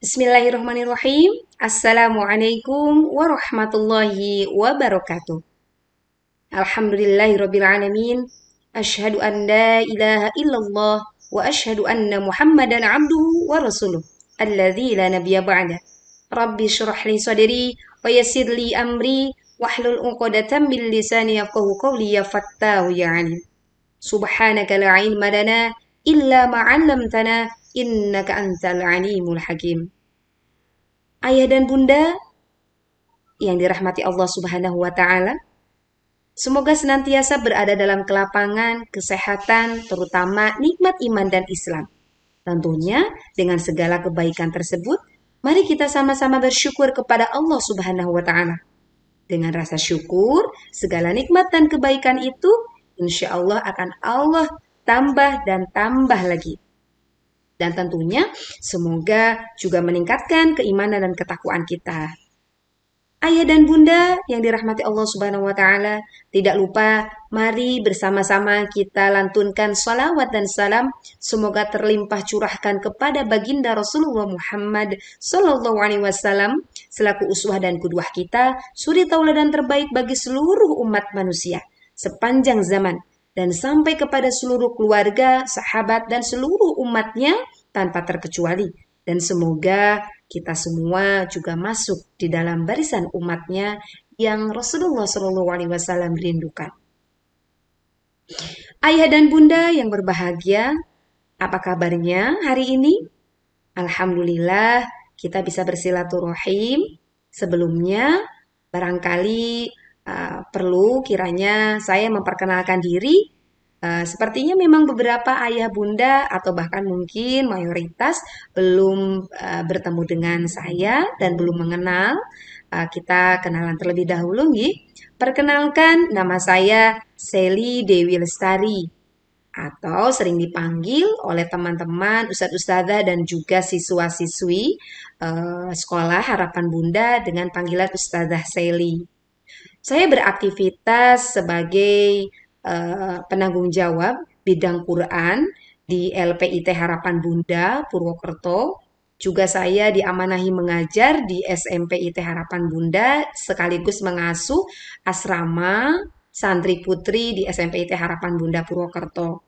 Bismillahirrahmanirrahim. Assalamualaikum warahmatullahi wabarakatuh. Alhamdulillahirrabbilalamin. Asyhadu an la ilaha illallah wa asyhadu anna Muhammadan abduhu wa rasuluh. Alladzi la nabiyya ba'da. Rabbi syrah li sadri wa yassir li amri wahlul 'uqdatam min lisani yafqahu qawli ya fattahu ya alim. Subhanaka la ilma lana illa ma 'allamtana innaka antal alimul hakim. Ayah dan bunda yang dirahmati Allah Subhanahu wa taala, semoga senantiasa berada dalam kelapangan, kesehatan, terutama nikmat iman dan Islam. Tentunya dengan segala kebaikan tersebut, mari kita sama-sama bersyukur kepada Allah Subhanahu wa taala. Dengan rasa syukur, segala nikmat dan kebaikan itu insya Allah akan Allah tambah dan tambah lagi. Dan tentunya semoga juga meningkatkan keimanan dan ketakwaan kita. Ayah dan bunda yang dirahmati Allah Subhanahu wa taala, tidak lupa mari bersama-sama kita lantunkan salawat dan salam semoga terlimpah curahkan kepada baginda Rasulullah Muhammad sallallahu alaihi wasallam selaku uswah dan qudwah kita, suri tauladan terbaik bagi seluruh umat manusia sepanjang zaman dan sampai kepada seluruh keluarga, sahabat, dan seluruh umatnya tanpa terkecuali. Dan semoga kita semua juga masuk di dalam barisan umatnya yang Rasulullah SAW rindukan. Ayah dan bunda yang berbahagia, apa kabarnya hari ini? Alhamdulillah kita bisa bersilaturahim. Sebelumnya barangkali perlu kiranya saya memperkenalkan diri. Sepertinya memang beberapa ayah bunda atau bahkan mungkin mayoritas belum bertemu dengan saya dan belum mengenal. Kita kenalan terlebih dahulu nih. Perkenalkan, nama saya Seli Dewi Lestari atau sering dipanggil oleh teman-teman, ustadz-ustadzah dan juga siswa-siswi sekolah Harapan Bunda dengan panggilan Ustadzah Seli. Saya beraktivitas sebagai penanggung jawab bidang Quran di LPIT Harapan Bunda, Purwokerto. Juga saya diamanahi mengajar di SMPIT Harapan Bunda, sekaligus mengasuh asrama santri putri di SMPIT Harapan Bunda, Purwokerto.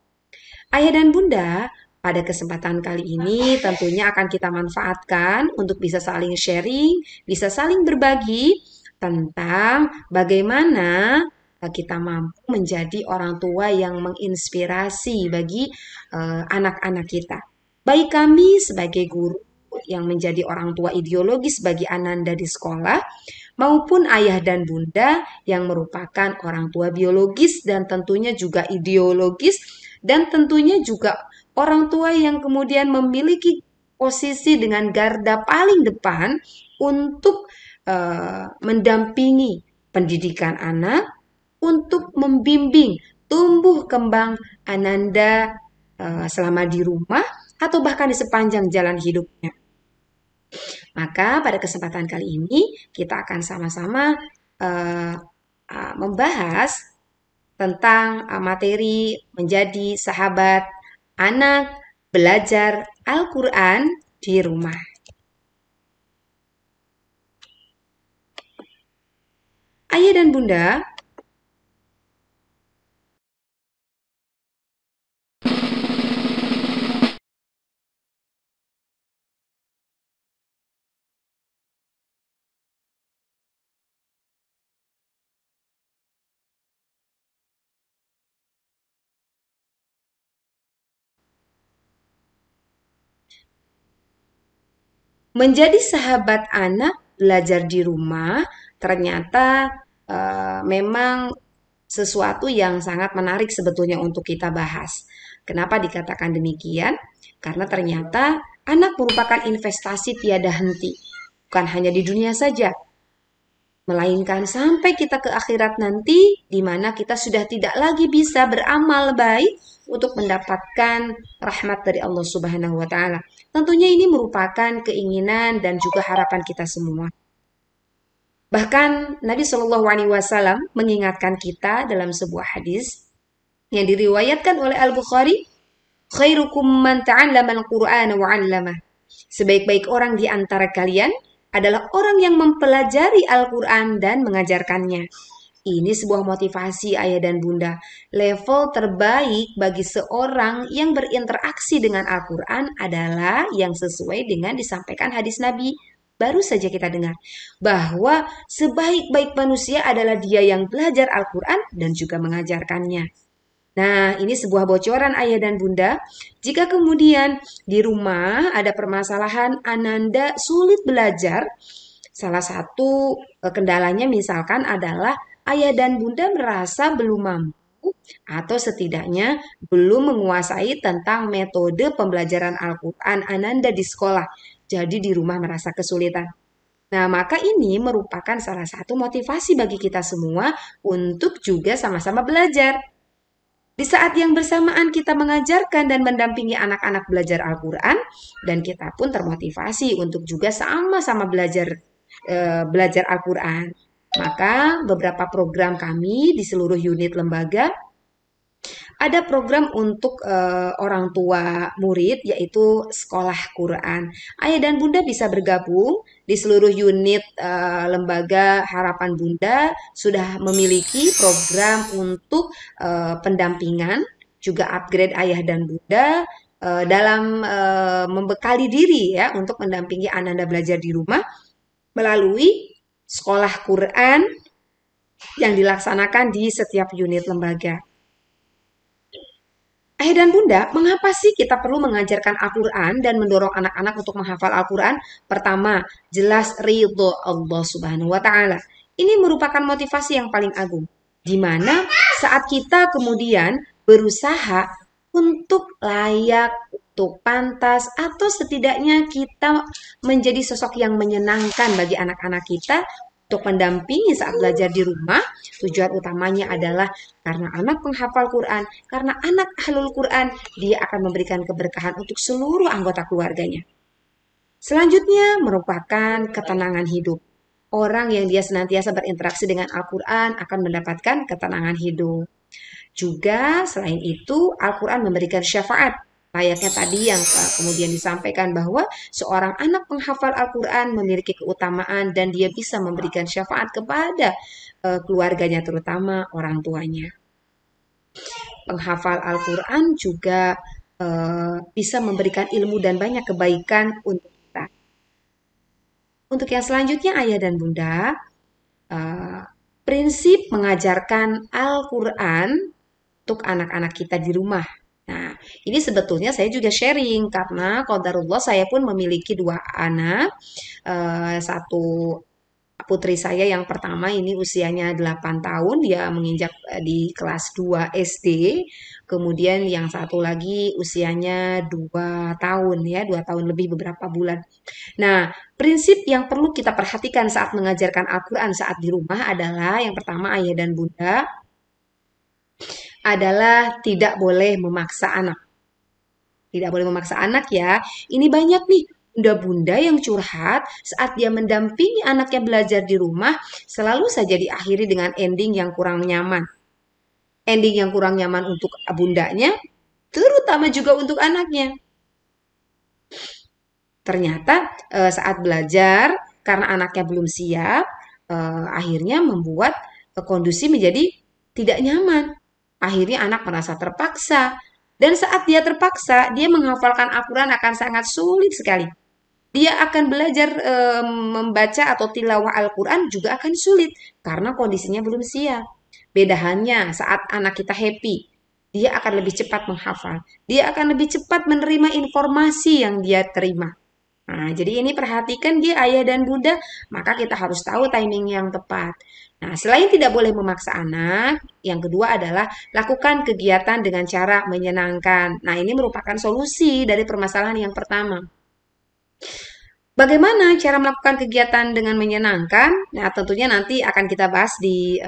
Ayah dan bunda, pada kesempatan kali ini tentunya akan kita manfaatkan untuk bisa saling sharing, bisa saling berbagi tentang bagaimana kita mampu menjadi orang tua yang menginspirasi bagi anak-anak kita. Baik kami sebagai guru yang menjadi orang tua ideologis bagi Ananda di sekolah, maupun ayah dan bunda yang merupakan orang tua biologis dan tentunya juga ideologis, dan tentunya juga orang tua yang kemudian memiliki posisi dengan garda paling depan untuk mendampingi pendidikan anak, untuk membimbing tumbuh kembang Ananda selama di rumah atau bahkan di sepanjang jalan hidupnya. Maka pada kesempatan kali ini kita akan sama-sama membahas tentang materi menjadi sahabat anak belajar Al-Quran di rumah. Ayah dan bunda, menjadi sahabat anak belajar di rumah ternyata memang sesuatu yang sangat menarik sebetulnya untuk kita bahas. Kenapa dikatakan demikian? Karena ternyata anak merupakan investasi tiada henti. Bukan hanya di dunia saja, melainkan sampai kita ke akhirat nanti, di mana kita sudah tidak lagi bisa beramal baik untuk mendapatkan rahmat dari Allah Subhanahu wa taala. Tentunya ini merupakan keinginan dan juga harapan kita semua. Bahkan Nabi Shallallahu alaihi wasallam mengingatkan kita dalam sebuah hadis yang diriwayatkan oleh Al-Bukhari, khairukum man ta'allama al-Qur'ana wa 'allamah. Sebaik-baik orang di antara kalian adalah orang yang mempelajari Al-Quran dan mengajarkannya. Ini sebuah motivasi ayah dan bunda. Level terbaik bagi seorang yang berinteraksi dengan Al-Quran adalah yang sesuai dengan disampaikan hadis Nabi. Baru saja kita dengar bahwa sebaik-baik manusia adalah dia yang belajar Al-Quran dan juga mengajarkannya. Nah, ini sebuah bocoran ayah dan bunda. Jika kemudian di rumah ada permasalahan Ananda sulit belajar, salah satu kendalanya misalkan adalah ayah dan bunda merasa belum mampu atau setidaknya belum menguasai tentang metode pembelajaran Al-Quran Ananda di sekolah. Jadi di rumah merasa kesulitan. Nah, maka ini merupakan salah satu motivasi bagi kita semua untuk juga sama-sama belajar. Di saat yang bersamaan kita mengajarkan dan mendampingi anak-anak belajar Al-Quran dan kita pun termotivasi untuk juga sama-sama belajar Al-Quran. Maka beberapa program kami di seluruh unit lembaga ada program untuk orang tua murid yaitu sekolah Quran. Ayah dan Bunda bisa bergabung di seluruh unit lembaga Harapan Bunda sudah memiliki program untuk pendampingan, juga upgrade ayah dan Bunda dalam membekali diri ya untuk mendampingi Ananda belajar di rumah melalui sekolah Quran yang dilaksanakan di setiap unit lembaga. Ayah dan Bunda, mengapa sih kita perlu mengajarkan Al-Quran dan mendorong anak-anak untuk menghafal Al-Quran? Pertama, jelas ridho Allah Subhanahu wa Ta'ala. Ini merupakan motivasi yang paling agung, di mana saat kita kemudian berusaha untuk layak, untuk pantas, atau setidaknya kita menjadi sosok yang menyenangkan bagi anak-anak kita untuk mendampingi saat belajar di rumah. Tujuan utamanya adalah karena anak penghafal Quran, karena anak ahlul Quran, dia akan memberikan keberkahan untuk seluruh anggota keluarganya. Selanjutnya merupakan ketenangan hidup. Orang yang dia senantiasa berinteraksi dengan Al-Quran akan mendapatkan ketenangan hidup. Juga selain itu Al-Quran memberikan syafaat. Layaknya tadi yang kemudian disampaikan bahwa seorang anak penghafal Al-Quran memiliki keutamaan dan dia bisa memberikan syafaat kepada keluarganya, terutama orang tuanya. Penghafal Al-Quran juga bisa memberikan ilmu dan banyak kebaikan untuk kita. Untuk yang selanjutnya ayah dan bunda, prinsip mengajarkan Al-Quran untuk anak-anak kita di rumah. Nah, ini sebetulnya saya juga sharing karena qadarullah saya pun memiliki dua anak. Satu putri saya yang pertama ini usianya 8 tahun, dia menginjak di kelas 2 SD. Kemudian yang satu lagi usianya 2 tahun ya, 2 tahun lebih beberapa bulan. Nah, prinsip yang perlu kita perhatikan saat mengajarkan Al-Quran saat di rumah adalah yang pertama ayah dan bunda adalah tidak boleh memaksa anak. Tidak boleh memaksa anak ya. Ini banyak nih bunda-bunda yang curhat saat dia mendampingi anaknya belajar di rumah selalu saja diakhiri dengan ending yang kurang nyaman. Ending yang kurang nyaman untuk bundanya, terutama juga untuk anaknya. Ternyata saat belajar karena anaknya belum siap, akhirnya membuat kondisi menjadi tidak nyaman. Akhirnya anak merasa terpaksa. Dan saat dia terpaksa, dia menghafalkan Al-Quran akan sangat sulit sekali. Dia akan belajar membaca atau tilawah Al-Quran juga akan sulit karena kondisinya belum siap. Beda halnya saat anak kita happy, dia akan lebih cepat menghafal. Dia akan lebih cepat menerima informasi yang dia terima. Nah, jadi ini perhatikan dia ayah dan bunda, maka kita harus tahu timing yang tepat. Nah, selain tidak boleh memaksa anak, yang kedua adalah lakukan kegiatan dengan cara menyenangkan. Nah, ini merupakan solusi dari permasalahan yang pertama. Bagaimana cara melakukan kegiatan dengan menyenangkan? Nah, tentunya nanti akan kita bahas di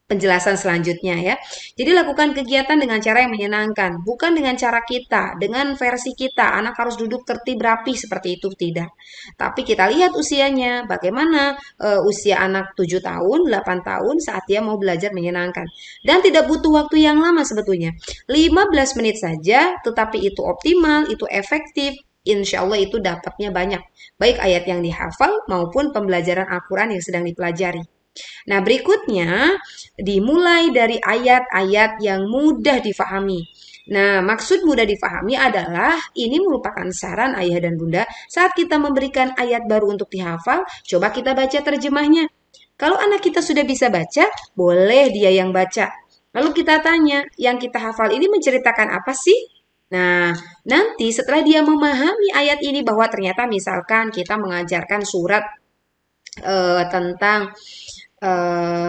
penjelasan selanjutnya ya. Jadi lakukan kegiatan dengan cara yang menyenangkan, bukan dengan cara kita, dengan versi kita. Anak harus duduk tertib rapi seperti itu tidak. Tapi kita lihat usianya, bagaimana usia anak 7 tahun, 8 tahun saat dia mau belajar menyenangkan. Dan tidak butuh waktu yang lama sebetulnya. 15 menit saja, tetapi itu optimal, itu efektif. Insya Allah itu dapatnya banyak, baik ayat yang dihafal maupun pembelajaran Al-Quran yang sedang dipelajari. Nah, berikutnya dimulai dari ayat-ayat yang mudah difahami. Nah, maksud mudah difahami adalah ini merupakan saran ayah dan bunda saat kita memberikan ayat baru untuk dihafal, coba kita baca terjemahnya. Kalau anak kita sudah bisa baca, boleh dia yang baca. Lalu kita tanya, yang kita hafal ini menceritakan apa sih? Nah, nanti setelah dia memahami ayat ini bahwa ternyata misalkan kita mengajarkan surat tentang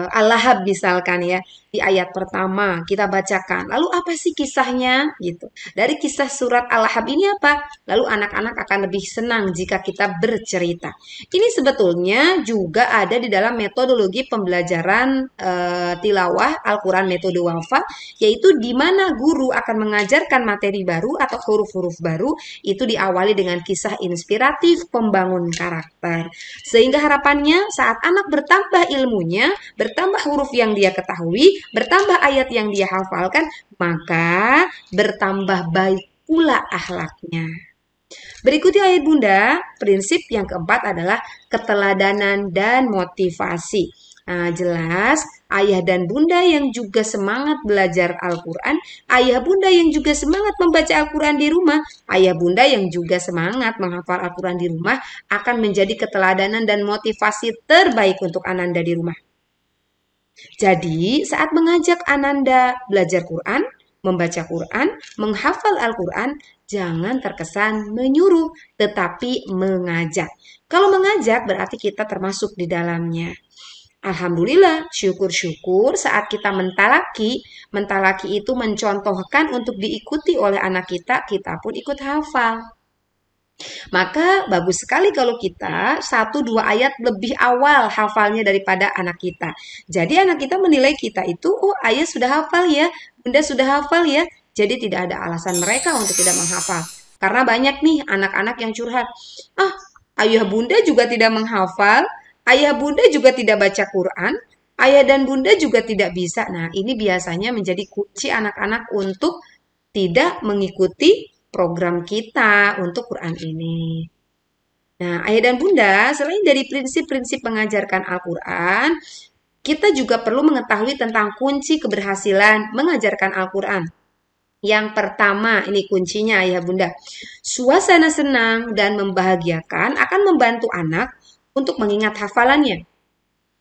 Al-Lahab misalkan ya, di ayat pertama kita bacakan. Lalu apa sih kisahnya gitu? Dari kisah surat Al-Lahab ini apa? Lalu anak-anak akan lebih senang jika kita bercerita. Ini sebetulnya juga ada di dalam metodologi pembelajaran tilawah Al-Quran metode wafa, yaitu di mana guru akan mengajarkan materi baru atau huruf-huruf baru, itu diawali dengan kisah inspiratif pembangun karakter. Sehingga harapannya saat anak bertambah ilmunya, bertambah huruf yang dia ketahui, bertambah ayat yang dia hafalkan, maka bertambah baik pula akhlaknya. Berikutnya ayat bunda, prinsip yang keempat adalah keteladanan dan motivasi. Nah, jelas ayah dan bunda yang juga semangat belajar Al-Quran, ayah bunda yang juga semangat membaca Al-Quran di rumah, ayah bunda yang juga semangat menghafal Al-Quran di rumah akan menjadi keteladanan dan motivasi terbaik untuk Ananda di rumah. Jadi, saat mengajak Ananda belajar Quran, membaca Quran, menghafal Al-Quran, jangan terkesan menyuruh, tetapi mengajak. Kalau mengajak berarti kita termasuk di dalamnya. Alhamdulillah, syukur-syukur saat kita mentalaki, mentalaki itu mencontohkan untuk diikuti oleh anak kita pun ikut hafal. Maka bagus sekali kalau kita 1-2 ayat lebih awal hafalnya daripada anak kita. Jadi anak kita menilai kita itu, oh ayah sudah hafal ya, bunda sudah hafal ya. Jadi tidak ada alasan mereka untuk tidak menghafal. Karena banyak nih anak-anak yang curhat. Ah, ayah bunda juga tidak menghafal, ayah bunda juga tidak baca Quran, ayah dan bunda juga tidak bisa. Nah, ini biasanya menjadi kunci anak-anak untuk tidak mengikuti program kita untuk Quran ini. Nah, ayah dan bunda, selain dari prinsip-prinsip mengajarkan Al-Quran, kita juga perlu mengetahui tentang kunci keberhasilan mengajarkan Al-Quran. Yang pertama, ini kuncinya ayah bunda. Suasana senang dan membahagiakan akan membantu anak untuk mengingat hafalannya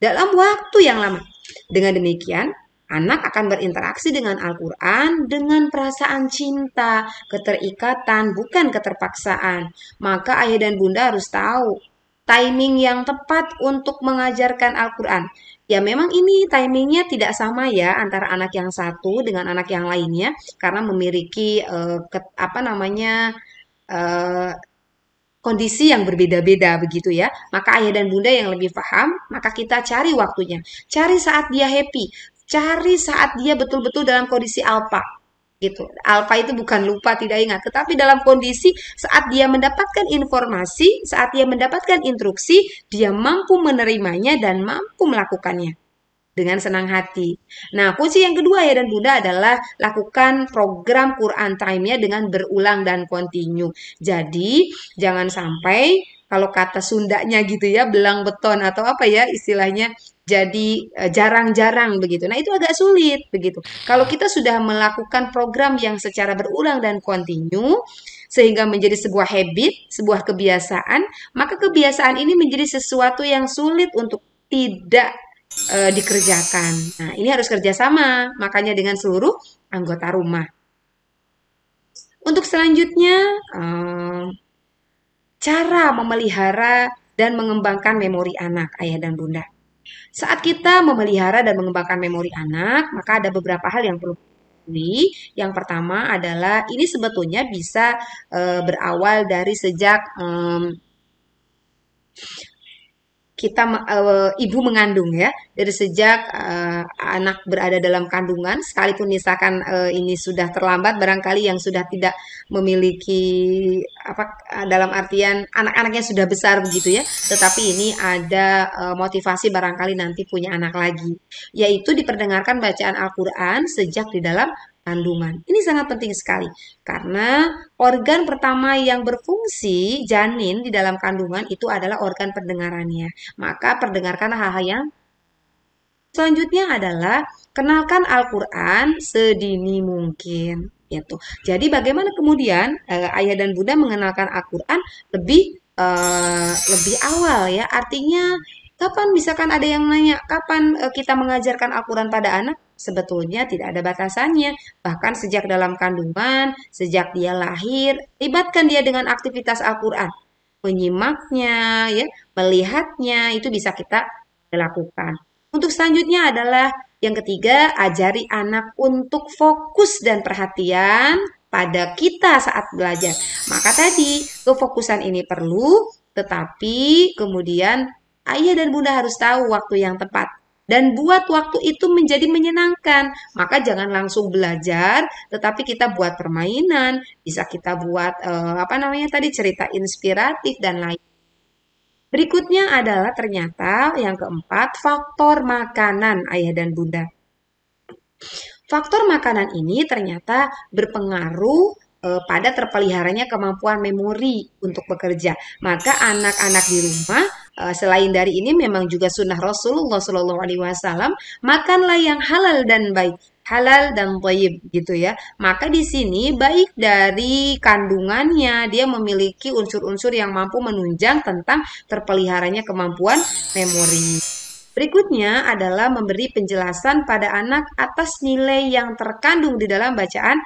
dalam waktu yang lama. Dengan demikian, anak akan berinteraksi dengan Al-Quran dengan perasaan cinta, keterikatan, bukan keterpaksaan. Maka ayah dan bunda harus tahu timing yang tepat untuk mengajarkan Al-Quran. Ya memang ini timingnya tidak sama ya antara anak yang satu dengan anak yang lainnya karena memiliki eh, kondisi yang berbeda-beda begitu ya. Maka ayah dan bunda yang lebih paham, maka kita cari waktunya. Cari saat dia happy, cari saat dia betul-betul dalam kondisi alfa gitu. Alfa itu bukan lupa tidak ingat, tetapi dalam kondisi saat dia mendapatkan informasi, saat dia mendapatkan instruksi, dia mampu menerimanya dan mampu melakukannya dengan senang hati. Nah, kunci yang kedua ya dan bunda adalah lakukan program Quran Time-nya dengan berulang dan kontinu. Jadi, jangan sampai kalau kata Sundanya gitu ya, belang beton atau apa ya istilahnya, jadi jarang-jarang begitu. Nah, itu agak sulit begitu. Kalau kita sudah melakukan program yang secara berulang dan kontinu, sehingga menjadi sebuah habit, sebuah kebiasaan, maka kebiasaan ini menjadi sesuatu yang sulit untuk tidak dikerjakan. Nah, ini harus kerjasama, makanya dengan seluruh anggota rumah. Untuk selanjutnya, cara memelihara dan mengembangkan memori anak, ayah dan bunda. Saat kita memelihara dan mengembangkan memori anak, maka ada beberapa hal yang perlu diketahui. Yang pertama adalah ini sebetulnya bisa berawal dari sejak kita ibu mengandung ya dari sejak anak berada dalam kandungan sekalipun misalkan ini sudah terlambat barangkali yang sudah tidak memiliki dalam artian anak-anaknya sudah besar begitu ya, tetapi ini ada motivasi barangkali nanti punya anak lagi, yaitu diperdengarkan bacaan Al-Quran sejak di dalam kandungan. Ini sangat penting sekali karena organ pertama yang berfungsi janin di dalam kandungan itu adalah organ pendengarannya. Maka perdengarkan hal-hal yang selanjutnya adalah kenalkan Al-Quran sedini mungkin. Gitu. Jadi bagaimana kemudian ayah dan bunda mengenalkan Al-Quran lebih awal ya. Artinya kapan misalkan ada yang nanya kapan kita mengajarkan Al-Quran pada anak? Sebetulnya tidak ada batasannya. Bahkan sejak dalam kandungan, sejak dia lahir, libatkan dia dengan aktivitas Al-Quran. Menyimaknya, ya, melihatnya itu bisa kita lakukan. Untuk selanjutnya adalah yang ketiga, ajari anak untuk fokus dan perhatian pada kita saat belajar. Maka tadi kefokusan ini perlu, tetapi kemudian ayah dan bunda harus tahu waktu yang tepat dan buat waktu itu menjadi menyenangkan. Maka jangan langsung belajar, tetapi kita buat permainan, bisa kita buat apa namanya tadi cerita inspiratif dan lain. Berikutnya adalah ternyata yang keempat, faktor makanan ayah dan bunda. Faktor makanan ini ternyata berpengaruh pada terpeliharanya kemampuan memori untuk bekerja. Maka anak-anak di rumah selain dari ini memang juga sunnah Rasulullah Shallallahu Alaihi Wasallam, makanlah yang halal dan baik, halal dan thayyib gitu ya. Maka di sini baik dari kandungannya dia memiliki unsur-unsur yang mampu menunjang tentang terpeliharanya kemampuan memori. Berikutnya adalah memberi penjelasan pada anak atas nilai yang terkandung di dalam bacaan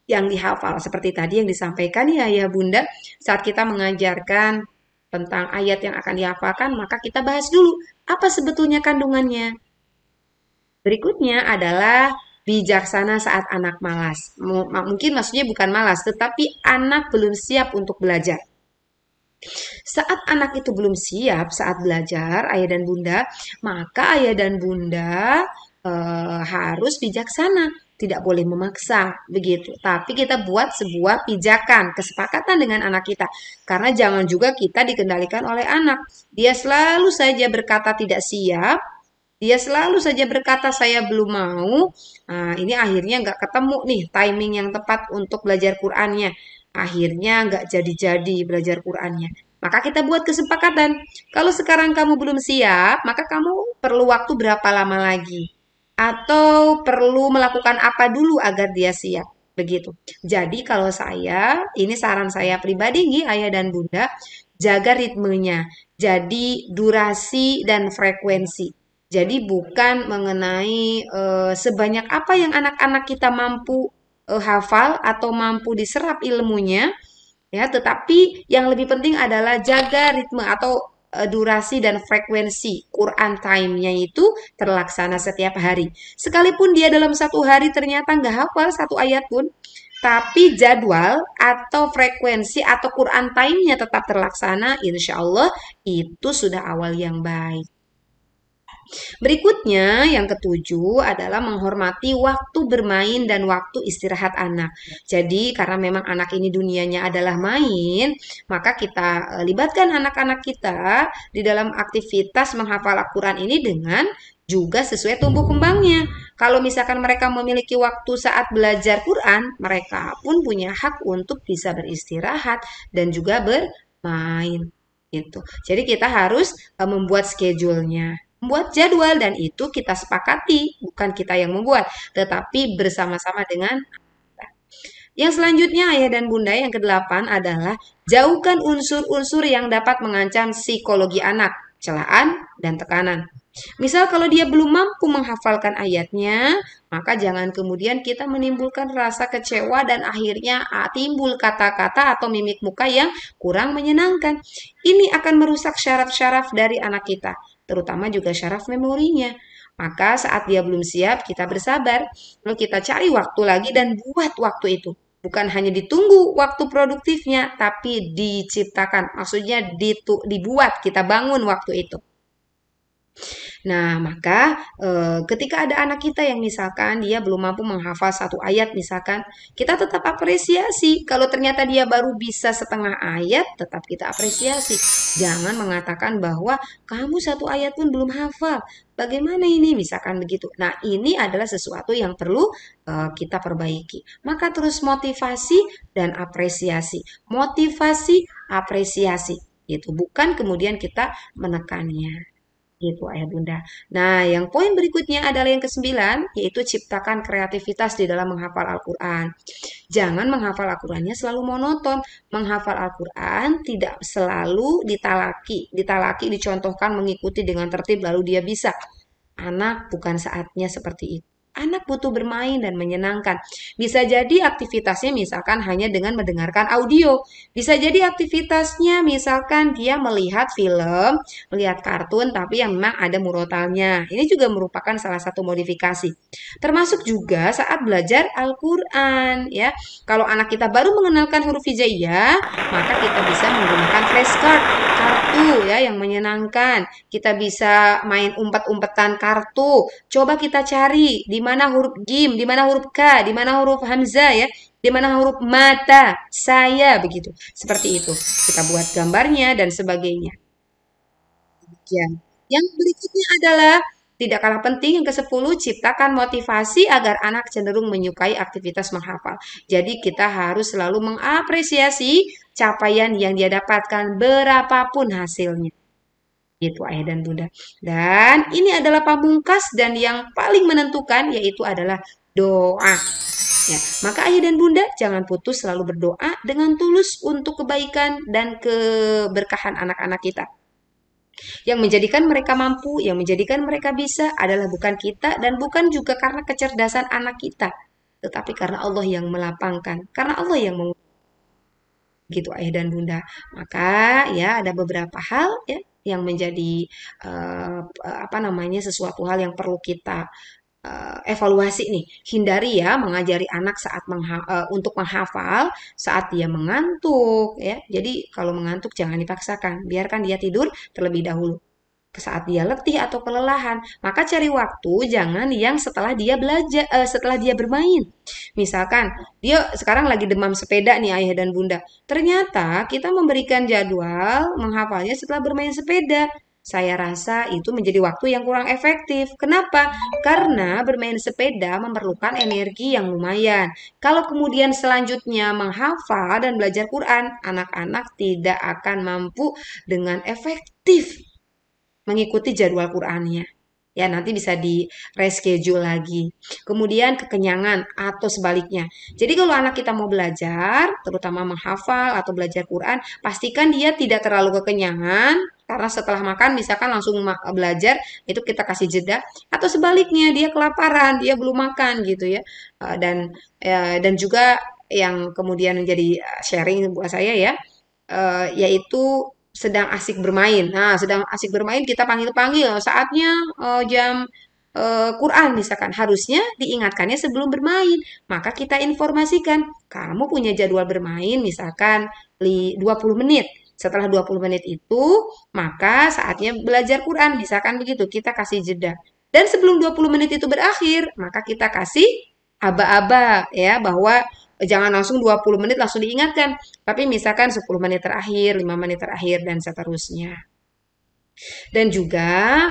yang dihafal. Seperti tadi yang disampaikan ya ayah bunda, saat kita mengajarkan tentang ayat yang akan dihafalkan, maka kita bahas dulu apa sebetulnya kandungannya. Berikutnya adalah bijaksana saat anak malas. Mungkin maksudnya bukan malas, tetapi anak belum siap untuk belajar. Saat anak itu belum siap saat belajar, ayah dan bunda, maka ayah dan bunda harus bijaksana, tidak boleh memaksa begitu. Tapi kita buat sebuah pijakan, kesepakatan dengan anak kita. Karena jangan juga kita dikendalikan oleh anak. Dia selalu saja berkata tidak siap, dia selalu saja berkata saya belum mau. Nah, ini akhirnya nggak ketemu nih timing yang tepat untuk belajar Qur'annya. Akhirnya nggak jadi-jadi belajar Qur'annya. Maka kita buat kesepakatan. Kalau sekarang kamu belum siap, maka kamu perlu waktu berapa lama lagi? Atau perlu melakukan apa dulu agar dia siap? Begitu. Jadi kalau saya, ini saran saya pribadi nih ayah dan bunda, jaga ritmenya. Jadi durasi dan frekuensi. Jadi bukan mengenai sebanyak apa yang anak-anak kita mampu hafal atau mampu diserap ilmunya, ya, tetapi yang lebih penting adalah jaga ritme atau durasi dan frekuensi Quran time-nya itu terlaksana setiap hari. Sekalipun dia dalam satu hari ternyata nggak hafal satu ayat pun, tapi jadwal atau frekuensi atau Quran time-nya tetap terlaksana, insya Allah itu sudah awal yang baik. Berikutnya, yang ketujuh adalah menghormati waktu bermain dan waktu istirahat anak. Jadi, karena memang anak ini dunianya adalah main, maka kita libatkan anak-anak kita di dalam aktivitas menghafal Al-Quran ini dengan juga sesuai tumbuh kembangnya. Kalau misalkan mereka memiliki waktu saat belajar Quran, mereka pun punya hak untuk bisa beristirahat dan juga bermain. Gitu. Jadi kita harus membuat schedule-nya, membuat jadwal dan itu kita sepakati, bukan kita yang membuat, tetapi bersama-sama dengan kita. Yang selanjutnya ayah dan bunda yang kedelapan adalah jauhkan unsur-unsur yang dapat mengancam psikologi anak, celaan dan tekanan. Misal kalau dia belum mampu menghafalkan ayatnya, maka jangan kemudian kita menimbulkan rasa kecewa dan akhirnya timbul kata-kata atau mimik muka yang kurang menyenangkan. Ini akan merusak syaraf-syaraf dari anak kita, terutama juga syaraf memorinya. Maka saat dia belum siap, kita bersabar. Lalu kita cari waktu lagi dan buat waktu itu. Bukan hanya ditunggu waktu produktifnya, tapi diciptakan. Maksudnya dibuat, kita bangun waktu itu. Nah, maka ketika ada anak kita yang misalkan dia belum mampu menghafal satu ayat misalkan, kita tetap apresiasi. Kalau ternyata dia baru bisa setengah ayat, tetap kita apresiasi. Jangan mengatakan bahwa kamu satu ayat pun belum hafal. Bagaimana ini? Misalkan begitu. Nah, ini adalah sesuatu yang perlu kita perbaiki. Maka terus motivasi dan apresiasi. Motivasi, apresiasi. Itu bukan kemudian kita menekannya. Gitu ayah bunda. Nah, yang poin berikutnya adalah yang kesembilan, yaitu ciptakan kreativitas di dalam menghafal Al-Quran. Jangan menghafal Al-Qurannya selalu monoton. Menghafal Al-Quran tidak selalu ditalaki. Ditalaki dicontohkan mengikuti dengan tertib lalu dia bisa. Anak bukan saatnya seperti itu. Anak butuh bermain dan menyenangkan. Bisa jadi aktivitasnya misalkan hanya dengan mendengarkan audio. Bisa jadi aktivitasnya misalkan dia melihat film, melihat kartun tapi yang memang ada murotalnya. Ini juga merupakan salah satu modifikasi. Termasuk juga saat belajar Al-Quran ya. Kalau anak kita baru mengenalkan huruf hijaiyah, maka kita bisa menggunakan flashcard, kartu ya yang menyenangkan. Kita bisa main umpet-umpetan kartu. Coba kita cari di mana huruf jim, di mana huruf k, di mana huruf hamzah ya, di mana huruf mata, saya begitu. Seperti itu. Kita buat gambarnya dan sebagainya. Demikian. Yang berikutnya adalah tidak kalah penting yang ke-10, ciptakan motivasi agar anak cenderung menyukai aktivitas menghafal. Jadi kita harus selalu mengapresiasi capaian yang dia dapatkan berapapun hasilnya. Gitu ayah dan bunda. Dan ini adalah pamungkas dan yang paling menentukan yaitu adalah doa. Ya, maka ayah dan bunda jangan putus selalu berdoa dengan tulus untuk kebaikan dan keberkahan anak-anak kita. Yang menjadikan mereka mampu, yang menjadikan mereka bisa adalah bukan kita dan bukan juga karena kecerdasan anak kita, tetapi karena Allah yang melapangkan, karena Allah yang gitu ayah dan bunda. Maka ya ada beberapa hal ya yang menjadi apa namanya sesuatu hal yang perlu kita evaluasi nih. Hindari ya mengajari anak saat untuk menghafal saat dia mengantuk ya. Jadi kalau mengantuk jangan dipaksakan, biarkan dia tidur terlebih dahulu saat dia letih atau kelelahan, maka cari waktu jangan yang setelah dia belajar, setelah dia bermain. Misalkan dia sekarang lagi demam sepeda nih ayah dan bunda. Ternyata kita memberikan jadwal menghafalnya setelah bermain sepeda. Saya rasa itu menjadi waktu yang kurang efektif. Kenapa? Karena bermain sepeda memerlukan energi yang lumayan. Kalau kemudian selanjutnya menghafal dan belajar Quran, anak-anak tidak akan mampu dengan efektif mengikuti jadwal Qur'annya. Ya, nanti bisa di reschedule lagi. Kemudian kekenyangan atau sebaliknya. Jadi kalau anak kita mau belajar, terutama menghafal atau belajar Quran, pastikan dia tidak terlalu kekenyangan karena setelah makan misalkan langsung belajar, itu kita kasih jeda atau sebaliknya dia kelaparan, dia belum makan gitu ya. Dan juga yang kemudian menjadi sharing buat saya ya, yaitu sedang asik bermain. Nah, sedang asik bermain kita panggil-panggil saatnya jam Quran misalkan harusnya diingatkannya sebelum bermain. Maka kita informasikan, kamu punya jadwal bermain misalkan 20 menit. Setelah 20 menit itu, maka saatnya belajar Quran, misalkan begitu. Kita kasih jeda. Dan sebelum 20 menit itu berakhir, maka kita kasih aba-aba ya bahwa jangan langsung 20 menit langsung diingatkan, tapi misalkan 10 menit terakhir, 5 menit terakhir dan seterusnya. Dan juga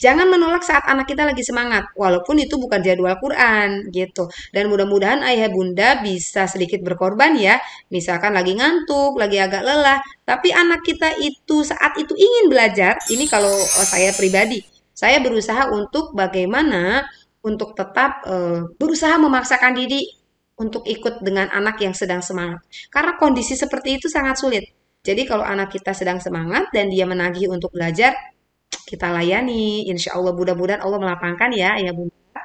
jangan menolak saat anak kita lagi semangat, walaupun itu bukan jadwal Quran gitu. Dan mudah-mudahan ayah bunda bisa sedikit berkorban ya. Misalkan lagi ngantuk, lagi agak lelah, tapi anak kita itu saat itu ingin belajar. Ini kalau saya pribadi, saya berusaha untuk bagaimana untuk tetap berusaha memaksakan diri untuk ikut dengan anak yang sedang semangat. Karena kondisi seperti itu sangat sulit. Jadi kalau anak kita sedang semangat dan dia menagih untuk belajar, kita layani. Insya Allah mudah-mudahan Allah melapangkan ya, ya Bunda.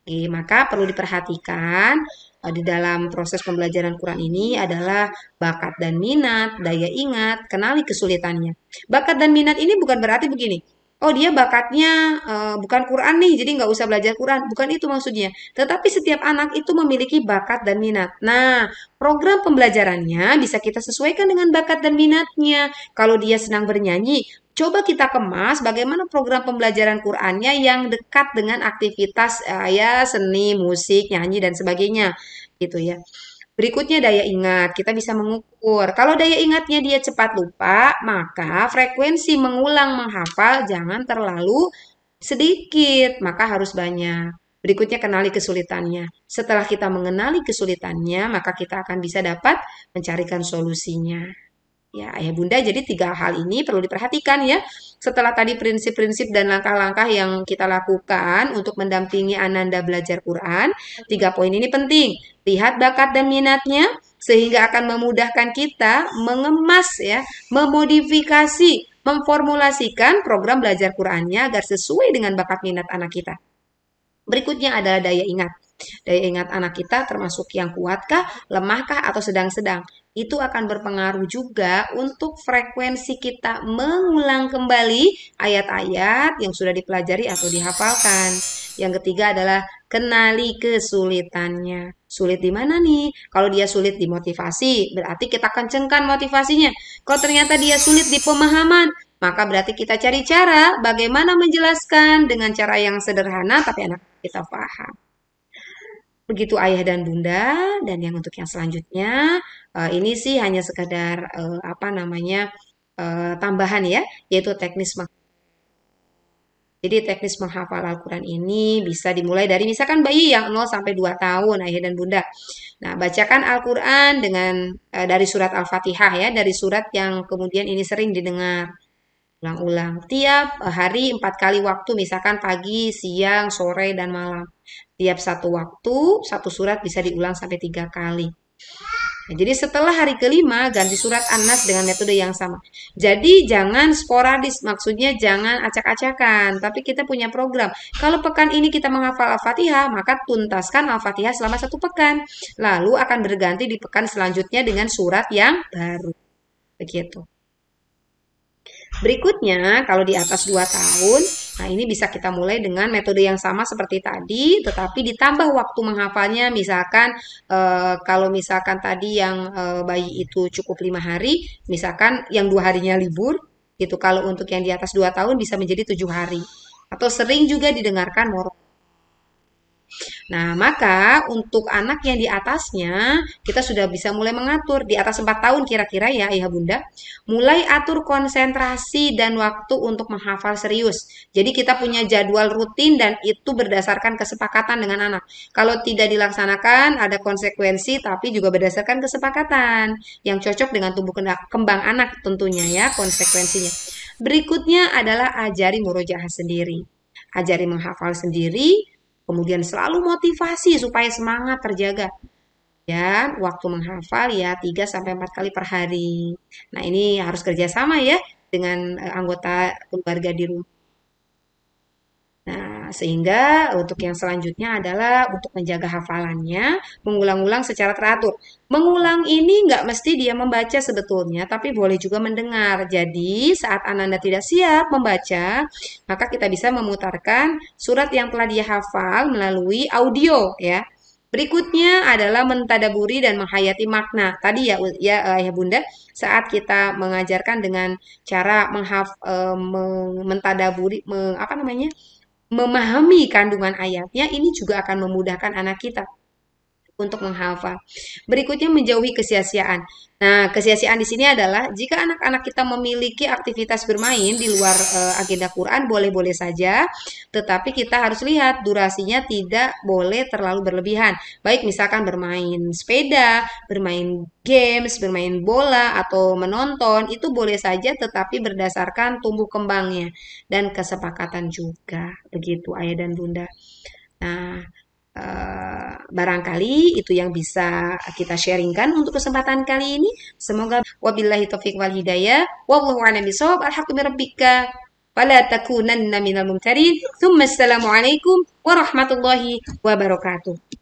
Oke, maka perlu diperhatikan di dalam proses pembelajaran Quran ini adalah bakat dan minat, daya ingat, kenali kesulitannya. Bakat dan minat ini bukan berarti begini. oh dia bakatnya bukan Quran nih, jadi nggak usah belajar Quran. Bukan itu maksudnya. Tetapi setiap anak itu memiliki bakat dan minat. Nah, program pembelajarannya bisa kita sesuaikan dengan bakat dan minatnya. Kalau dia senang bernyanyi, coba kita kemas bagaimana program pembelajaran Qurannya yang dekat dengan aktivitas ya seni, musik, nyanyi dan sebagainya gitu ya. Berikutnya daya ingat, kita bisa mengukur. Kalau daya ingatnya dia cepat lupa, maka frekuensi mengulang menghafal jangan terlalu sedikit, maka harus banyak. Berikutnya kenali kesulitannya. Setelah kita mengenali kesulitannya, maka kita akan bisa dapat mencarikan solusinya. Ya, ayah bunda, jadi 3 hal ini perlu diperhatikan ya. Setelah tadi prinsip-prinsip dan langkah-langkah yang kita lakukan untuk mendampingi Ananda belajar Quran, 3 poin ini penting. Lihat bakat dan minatnya, sehingga akan memudahkan kita mengemas ya, memodifikasi, memformulasikan program belajar Qurannya agar sesuai dengan bakat minat anak kita. Berikutnya adalah daya ingat. Daya ingat anak kita termasuk yang kuatkah, lemahkah, atau sedang-sedang. Itu akan berpengaruh juga untuk frekuensi kita mengulang kembali ayat-ayat yang sudah dipelajari atau dihafalkan. Yang ketiga adalah kenali kesulitannya. Sulit di mana nih? Kalau dia sulit di motivasi, berarti kita kencengkan motivasinya. Kalau ternyata dia sulit di pemahaman, maka berarti kita cari cara bagaimana menjelaskan dengan cara yang sederhana tapi anak kita paham. Begitu ayah dan bunda, dan yang untuk yang selanjutnya, ini sih hanya sekadar apa namanya tambahan ya, yaitu jadi teknis menghafal Al-Quran ini bisa dimulai dari misalkan bayi yang 0 sampai 2 tahun, ayah dan bunda. Nah, bacakan Al-Quran dengan dari surat Al-Fatihah ya, dari surat yang kemudian ini sering didengar. Ulang-ulang. Tiap hari 4 kali waktu, misalkan pagi, siang, sore, dan malam. Tiap satu waktu, satu surat bisa diulang sampai 3 kali. Nah, jadi setelah hari kelima, ganti surat An-Nas dengan metode yang sama. Jadi jangan sporadis, maksudnya jangan acak-acakan. Tapi kita punya program. Kalau pekan ini kita menghafal Al-Fatihah, maka tuntaskan Al-Fatihah selama 1 pekan. Lalu akan berganti di pekan selanjutnya dengan surat yang baru. Begitu. Berikutnya, kalau di atas 2 tahun, nah ini bisa kita mulai dengan metode yang sama seperti tadi, tetapi ditambah waktu menghafalnya. Misalkan, kalau misalkan tadi yang bayi itu cukup 5 hari, misalkan yang 2 harinya libur, gitu. Kalau untuk yang di atas 2 tahun bisa menjadi 7 hari. Atau sering juga didengarkan moro. Nah, maka untuk anak yang di atasnya, kita sudah bisa mulai mengatur. Di atas 4 tahun kira-kira ya, ayah bunda. Mulai atur konsentrasi dan waktu untuk menghafal serius. Jadi kita punya jadwal rutin dan itu berdasarkan kesepakatan dengan anak. Kalau tidak dilaksanakan, ada konsekuensi, tapi juga berdasarkan kesepakatan. Yang cocok dengan tumbuh kembang anak tentunya ya, konsekuensinya. Berikutnya adalah ajari murojaah sendiri. Ajari menghafal sendiri, kemudian selalu motivasi supaya semangat terjaga. Dan waktu menghafal ya 3 sampai 4 kali per hari. Nah, ini harus kerjasama ya dengan anggota keluarga di rumah. Nah, sehingga untuk yang selanjutnya adalah untuk menjaga hafalannya, mengulang-ulang secara teratur. Mengulang ini nggak mesti dia membaca sebetulnya, tapi boleh juga mendengar. Jadi, saat Ananda tidak siap membaca, maka kita bisa memutarkan surat yang telah dia hafal melalui audio ya. Berikutnya adalah mentadaburi dan menghayati makna. Tadi ya Bunda, saat kita mengajarkan dengan cara mentadaburi, apa namanya? Memahami kandungan ayatnya, ini juga akan memudahkan anak kita untuk menghafal. Berikutnya menjauhi kesia-siaan. Nah, kesia-siaan di sini adalah jika anak-anak kita memiliki aktivitas bermain di luar agenda Quran, boleh-boleh saja, tetapi kita harus lihat durasinya tidak boleh terlalu berlebihan. Baik misalkan bermain sepeda, bermain games, bermain bola, atau menonton, itu boleh saja tetapi berdasarkan tumbuh kembangnya dan kesepakatan juga. Begitu ayah dan bunda. Nah, barangkali itu yang bisa kita sharingkan untuk kesempatan kali ini. Semoga wabillahi taufiq wal hidayah. Wallahu a'lam bishawab. Alhaqqu birabbika. Wala takunanna minal mumtarin. Tsumma assalamualaikum warahmatullahi wabarakatuh.